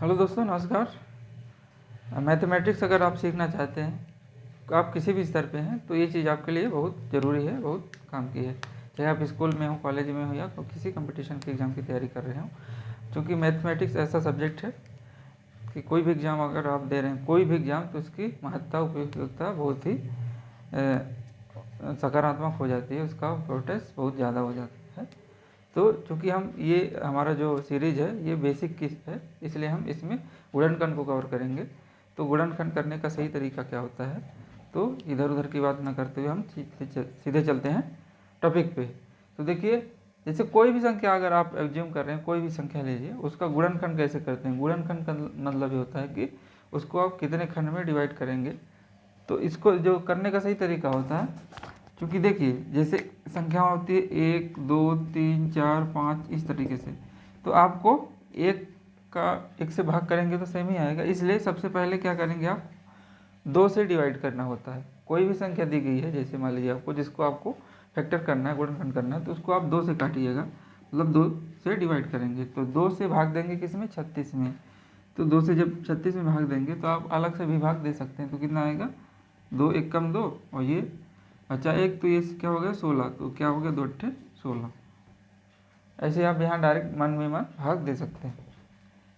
Hello दोस्तों, नमस्कार। Mathematics अगर आप सीखना चाहते हैं, तो आप किसी भी स्तर पे हैं, तो ये चीज़ आपके लिए बहुत ज़रूरी है, बहुत काम की है। चाहे आप स्कूल में हो, कॉलेज में हो या तो किसी कंपटीशन के एग्ज़ाम की तैयारी कर रहे हो, क्योंकि मैथमेटिक्स ऐसा सब्जेक्ट है कि कोई भी एग्ज़ाम अगर आप दे रहे हैं, कोई भी एग्ज़ाम, तो उसकी महत्ता, उपयोगिता बहुत ही सकारात्मक हो जाती है, उसका इम्पोर्टेंस बहुत ज़्यादा हो जाता है। तो चूँकि हम ये हमारा जो सीरीज़ है ये बेसिक की है, इसलिए हम इसमें गुणनखंड को कवर करेंगे। तो गुणनखंड करने का सही तरीका क्या होता है, तो इधर उधर की बात ना करते हुए हम सीधे चलते हैं टॉपिक पे। तो देखिए, जैसे कोई भी संख्या अगर आप एज्यूम कर रहे हैं, कोई भी संख्या लीजिए, उसका गुणनखंड कैसे करते हैं। गुणनखंड का मतलब ये होता है कि उसको आप कितने खंड में डिवाइड करेंगे। तो इसको जो करने का सही तरीका होता है, क्योंकि देखिए जैसे संख्या होती है 1 2 3 4 5 इस तरीके से, तो आपको एक से भाग करेंगे तो सेम ही आएगा। इसलिए सबसे पहले क्या करेंगे, आप 2 से डिवाइड करना होता है। कोई भी संख्या दी गई है, जैसे मान लीजिए आपको जिसको आपको फैक्टर करना है, गुणनखंड करना है, तो उसको आप 2 से काटिएगा, मतलब 2 से डिवाइड करेंगे। तो 2 से भाग देंगे किस में, 36 में। तो 2 से जब 36 में भाग देंगे तो आप अलग से भी भाग दे सकते हैं। तो कितना आएगा, 2 एक कम 2 और ये बचा 1, तो ये क्या हो गया 16। तो क्या हो गया, 2 अट्ठे 16। ऐसे आप यहाँ डायरेक्ट मन में मन भाग दे सकते हैं।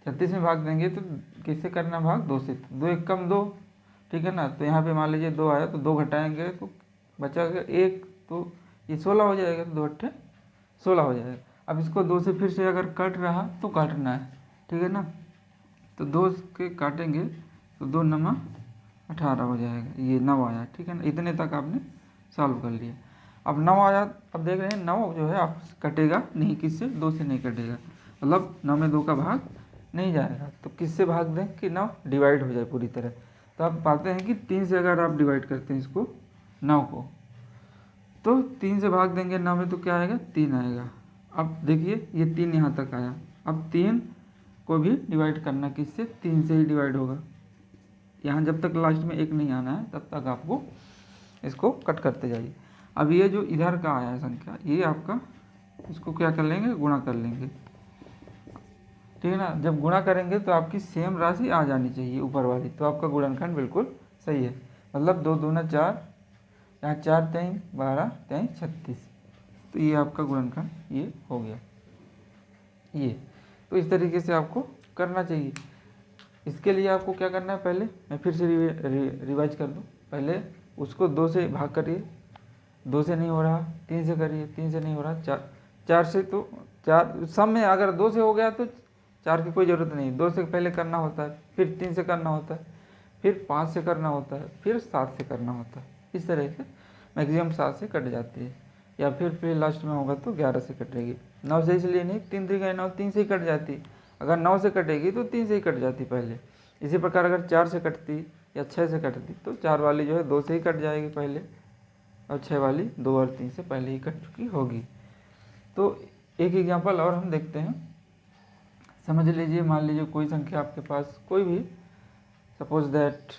36 में भाग देंगे तो किससे करना भाग, 2 से। 2 एक कम 2, ठीक है ना। तो यहाँ पे मान लीजिए 2 आया, तो 2 घटाएंगे तो बचा गया 1, तो ये 16 हो जाएगा। तो 2 अट्ठे 16 हो जाएगा। अब इसको 2 से फिर से अगर कट रहा तो काटना है, ठीक है ना। तो 2 के काटेंगे तो 2 नमा 18 हो जाएगा, ये 9 आया, ठीक है ना। इतने तक आपने सॉल्व कर लिया। अब 9 आया, अब देख रहे हैं 9 जो है आप कटेगा नहीं, किससे, 2 से नहीं कटेगा, मतलब 9 में 2 का भाग नहीं जाएगा। तो किससे भाग दें कि 9 डिवाइड हो जाए पूरी तरह। तो आप पाते हैं कि 3 से अगर आप डिवाइड करते हैं इसको 9 को, तो 3 से भाग देंगे 9 में, तो क्या आएगा, 3 आएगा। अब देखिए ये 3 यहाँ तक आया। अब 3 को भी डिवाइड करना किससे, 3 से ही डिवाइड होगा। यहाँ जब तक लास्ट में 1 नहीं आना है तब तक आपको इसको कट करते जाइए। अब ये जो इधर का आया है संख्या, ये आपका, इसको क्या कर लेंगे, गुणा कर लेंगे, ठीक है ना। जब गुणा करेंगे तो आपकी सेम राशि आ जानी चाहिए ऊपर वाली, तो आपका गुणनखंड बिल्कुल सही है। मतलब 2 दूना 4, यहाँ 4 3 12 3 36, तो ये आपका गुणनखंड ये हो गया ये। तो इस तरीके से आपको करना चाहिए। इसके लिए आपको क्या करना है, पहले मैं फिर से रिवाइज कर दूँ। पहले उसको 2 से भाग करिए, 2 से नहीं हो रहा 3 से करिए, 3 से नहीं हो रहा 4 से, तो 4 सब में अगर 2 से हो गया तो 4 की कोई ज़रूरत नहीं, 2 से पहले करना होता है, फिर 3 से करना होता है, फिर 5 से करना होता है, फिर 7 से करना होता है। इस तरह से मैक्सिमम 7 से कट जाती है, या फिर लास्ट में होगा तो 11 से कटेगी। 9 से इसलिए नहीं, 3 3 9, 3 से ही कट जाती। अगर 9 से कटेगी तो 3 से ही कट जाती पहले। इसी प्रकार अगर 4 से कटती या 6 से कटती तो 4 वाली जो है 2 से ही कट जाएगी पहले, और 6 वाली 2 और 3 से पहले ही कट चुकी होगी। तो एक एग्जांपल और हम देखते हैं। समझ लीजिए, मान लीजिए कोई संख्या आपके पास, कोई भी, सपोज दैट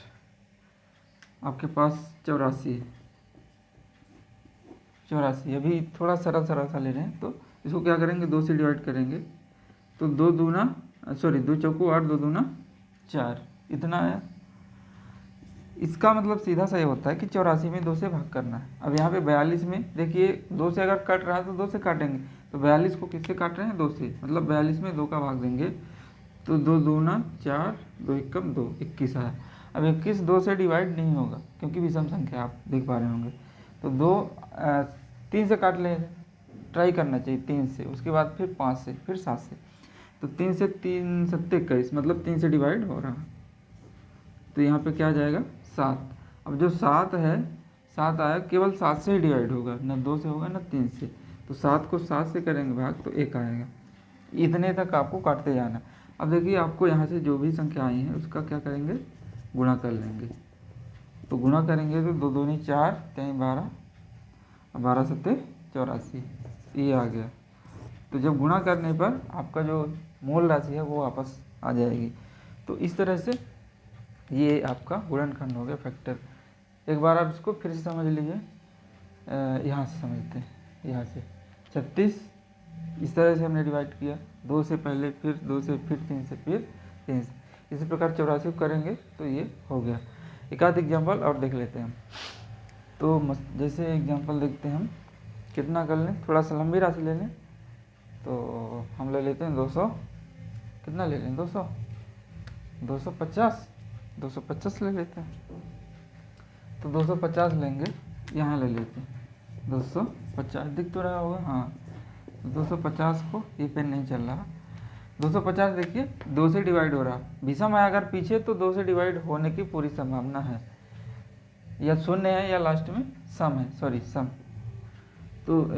आपके पास 84 है। 84 अभी थोड़ा सरल सरल सा ले रहे हैं, तो इसको क्या करेंगे, 2 से डिवाइड करेंगे। तो 2 चौको 8, 2 दूना 4, इतना है। इसका मतलब सीधा सा ये होता है कि 84 में 2 से भाग करना है। अब यहाँ पे 42 में देखिए 2 से अगर कट रहा है तो 2 से काटेंगे। तो 42 को किससे काट रहे हैं, 2 से, मतलब 42 में 2 का भाग देंगे। तो 2 दूना 4, 2 एकम 2, 21 आया। अब 21 2 से डिवाइड नहीं होगा, क्योंकि विषम संख्या आप देख पा रहे होंगे। तो 3 से काट लेंगे, ट्राई करना चाहिए 3 से, उसके बाद फिर 5 से, फिर 7 से। तो 3 से 3 7 21, मतलब 3 से डिवाइड हो रहा। तो यहाँ पे क्या आ जाएगा, 7। अब जो 7 है, 7 आया, केवल 7 से ही डिवाइड होगा, ना 2 से होगा ना 3 से। तो 7 को 7 से करेंगे भाग तो 1 आएगा। इतने तक आपको काटते जाना। अब देखिए आपको यहाँ से जो भी संख्या आई है उसका क्या करेंगे, गुणा कर लेंगे। तो गुणा करेंगे तो 2 दूनी 4, 3 12, 12 सत्ते 84, ये आ गया। तो जब गुणा करने पर आपका जो मूल राशि है वो वापस आ जाएगी। तो इस तरह से ये आपका गुणनखंड हो गया, फैक्टर। एक बार आप इसको फिर से समझ लीजिए, यहाँ से समझते हैं, यहाँ से 36 इस तरह से हमने डिवाइड किया, 2 से पहले, फिर 2 से, फिर 3 से, फिर 30। इसी प्रकार 84 को करेंगे तो ये हो गया। एक आध एग्जाम्पल और देख लेते हैं हम। तो जैसे एग्जाम्पल देखते हैं हम, कितना कर लें, थोड़ा सा लंबी राशि ले लें। तो हम ले लेते हैं 200, कितना ले लें 200, 250 ले लेते हैं। तो 250 लेंगे, यहाँ ले लेते हैं 250, दिख तो रहा होगा, हाँ 250 को, ये पेन नहीं चल रहा, 250 देखिए 2 से डिवाइड हो रहा, विषम है अगर पीछे तो 2 से डिवाइड होने की पूरी संभावना है, या शून्य है या लास्ट में सम है, सॉरी सम। तो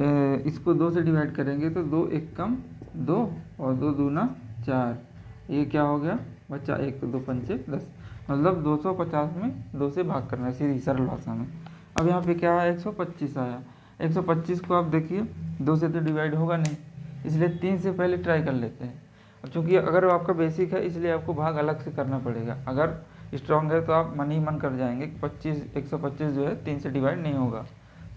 इसको 2 से डिवाइड करेंगे तो 2 एक कम 2 और 2 दूना 4, ये क्या हो गया बच्चा 1, तो 2 पंचे 10, मतलब 250 में 2 से भाग करना है सीधी सरल भाषा में। अब यहाँ पे क्या है 125 आया, 125 को आप देखिए 2 से तो डिवाइड होगा नहीं, इसलिए 3 से पहले ट्राई कर लेते हैं। अब चूँकि अगर आपका बेसिक है इसलिए आपको भाग अलग से करना पड़ेगा, अगर स्ट्रॉन्ग है तो आप मन ही मन कर जाएंगे कि 125 जो है 3 से डिवाइड नहीं होगा,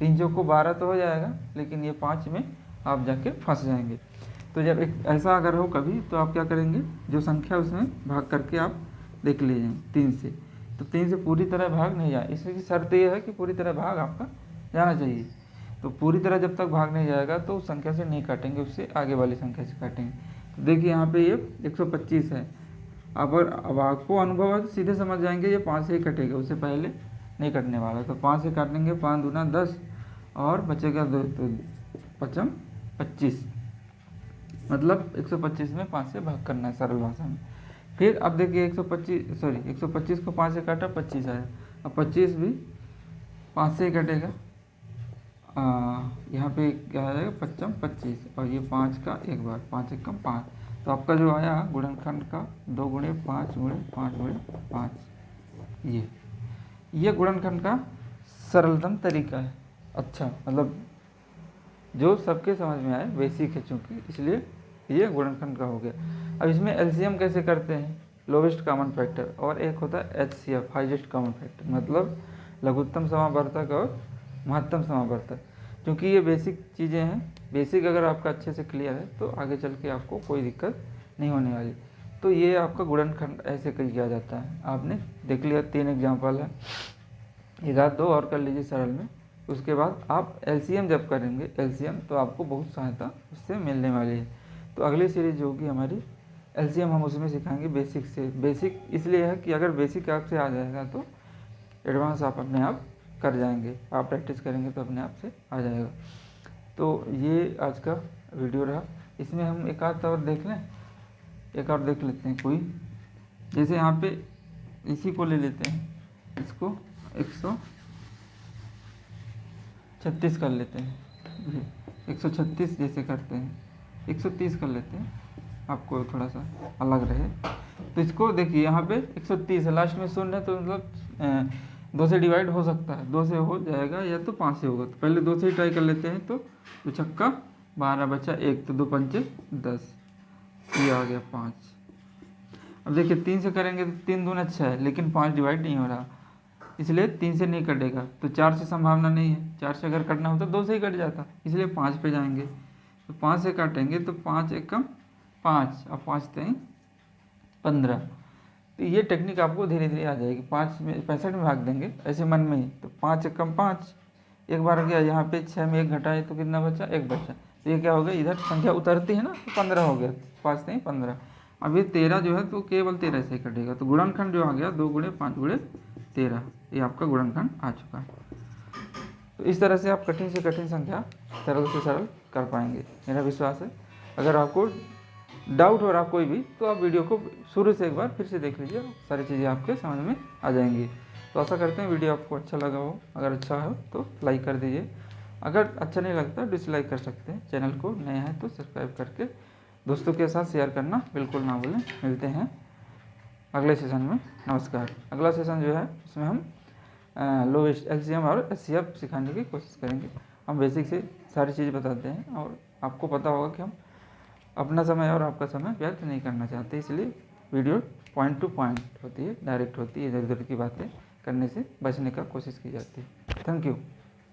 3 चौक को 12 तो हो जाएगा, लेकिन ये 5 में आप जाके फंस जाएंगे। तो जब एक ऐसा अगर हो कभी तो आप क्या करेंगे, जो संख्या उसमें भाग करके आप देख लीजिए 3 से, तो 3 से पूरी तरह भाग नहीं जाए, इसकी शर्त ये है कि पूरी तरह भाग आपका जाना चाहिए। तो पूरी तरह जब तक भाग नहीं जाएगा तो उस संख्या से नहीं काटेंगे, उससे आगे वाली संख्या से काटेंगे। तो देखिए यहाँ पे ये 125 है, अब आपको अनुभव है तो सीधे समझ जाएंगे ये 5 से ही कटेगा, उससे पहले नहीं कटने वाला। तो 5 से काटेंगे, 5 दूना 10 और बचेगा 2, तो 5 25, मतलब 125 में 5 से भाग करना है सरल भाषा में। फिर अब देखिए 125 को 5 से काटा 25 आया, अब 25 भी 5 से ही कटेगा, यहाँ पे क्या आ जाएगा 5 25 और ये 5 का एक बार, 5 एक कम 5, तो आपका जो आया गुणनखंड का 2 गुणे 5 गुणे 5 गुणे 5, ये गुणनखंड का सरलतम तरीका है। अच्छा, मतलब जो सबके समझ में आए, बेसिक है चूँकि, इसलिए ये गुणनखंड का हो गया। अब इसमें एलसीएम कैसे करते हैं, लोवेस्ट कॉमन फैक्टर, और एक होता है एचसीएफ हाईएस्ट कॉमन फैक्टर, मतलब लघुत्तम समावर्तक और महत्तम समावर्तक। क्योंकि ये बेसिक चीज़ें हैं, बेसिक अगर आपका अच्छे से क्लियर है तो आगे चल के आपको कोई दिक्कत नहीं होने वाली। तो ये आपका गुणनखंड ऐसे किया जाता है, आपने देख लिया 3 एग्जाम्पल है, एक आध 2 और कर लीजिए सरल में। उसके बाद आप एलसीएम जब करेंगे, एलसीएम तो आपको बहुत सहायता उससे मिलने वाली है। तो अगली सीरीज होगी हमारी एलसीएम, हम उसमें सिखाएंगे बेसिक से। बेसिक इसलिए है कि अगर बेसिक आपसे आ जाएगा तो एडवांस आप अपने आप कर जाएंगे, आप प्रैक्टिस करेंगे तो अपने आप से आ जाएगा। तो ये आज का वीडियो रहा, इसमें हम एक आध और देख लें, एक और देख लेते हैं कोई, जैसे यहाँ पे इसी को ले लेते हैं, इसको 136 कर लेते हैं, 136 जैसे करते हैं, 130 कर लेते हैं, आपको थोड़ा सा अलग रहे। तो इसको देखिए यहाँ पे 130 है, लास्ट में शून्य है, तो मतलब 2 से डिवाइड हो सकता है, 2 से हो जाएगा या तो 5 से होगा। तो पहले 2 से ही ट्राई कर लेते हैं, तो 2 छक्का 12 बचा 1, तो 2 पंचे 10, ये आ गया 5। अब देखिए 3 से करेंगे तो 3 दूना 6 है, लेकिन 5 डिवाइड नहीं हो रहा, इसलिए 3 से नहीं कटेगा, तो 4 से संभावना नहीं है, 4 से अगर कटना होता 2 से ही कट जाता, इसलिए 5 पे जाएंगे। तो 5 से काटेंगे तो 5 एकम 5 और 5 3 15। तो ये टेक्निक आपको धीरे धीरे आ जाएगी, 5 में 65 में भाग देंगे ऐसे मन में ही, तो 5 एकम 5, एक बार गया, यहाँ पे 6 में 1 घटाए तो कितना बचा, 1 बचा, तो ये क्या हो गया, इधर संख्या उतरती है ना, तो 15 हो गया, 5 3 15। अब ये 13 जो है तो केवल 13 से ही कटेगा, तो गुणनखंड जो आ गया 2 गुणे 5 गुणे 13, ये आपका गुणनखंड आ चुका है। तो इस तरह से आप कठिन से कठिन संख्या सरल से सरल कर पाएंगे, मेरा विश्वास है। अगर आपको डाउट हो रहा कोई भी, तो आप वीडियो को शुरू से एक बार फिर से देख लीजिए, सारी चीज़ें आपके समझ में आ जाएंगी। तो आशा करते हैं वीडियो आपको अच्छा लगा हो, अगर अच्छा हो तो लाइक कर दीजिए, अगर अच्छा नहीं लगता डिसलाइक कर सकते हैं। चैनल को नए हैं तो सब्सक्राइब करके दोस्तों के साथ शेयर करना बिल्कुल ना भूलें। मिलते हैं अगले सेशन में, नमस्कार। अगला सेशन जो है उसमें हम लोवेस्ट एलसीएम और एचसीएफ सिखाने की कोशिश करेंगे। हम बेसिक से सारी चीज़ बताते हैं, और आपको पता होगा कि हम अपना समय और आपका समय व्यर्थ नहीं करना चाहते, इसलिए वीडियो पॉइंट टू पॉइंट होती है, डायरेक्ट होती है, इधर उधर की बातें करने से बचने का कोशिश की जाती है। Thank you.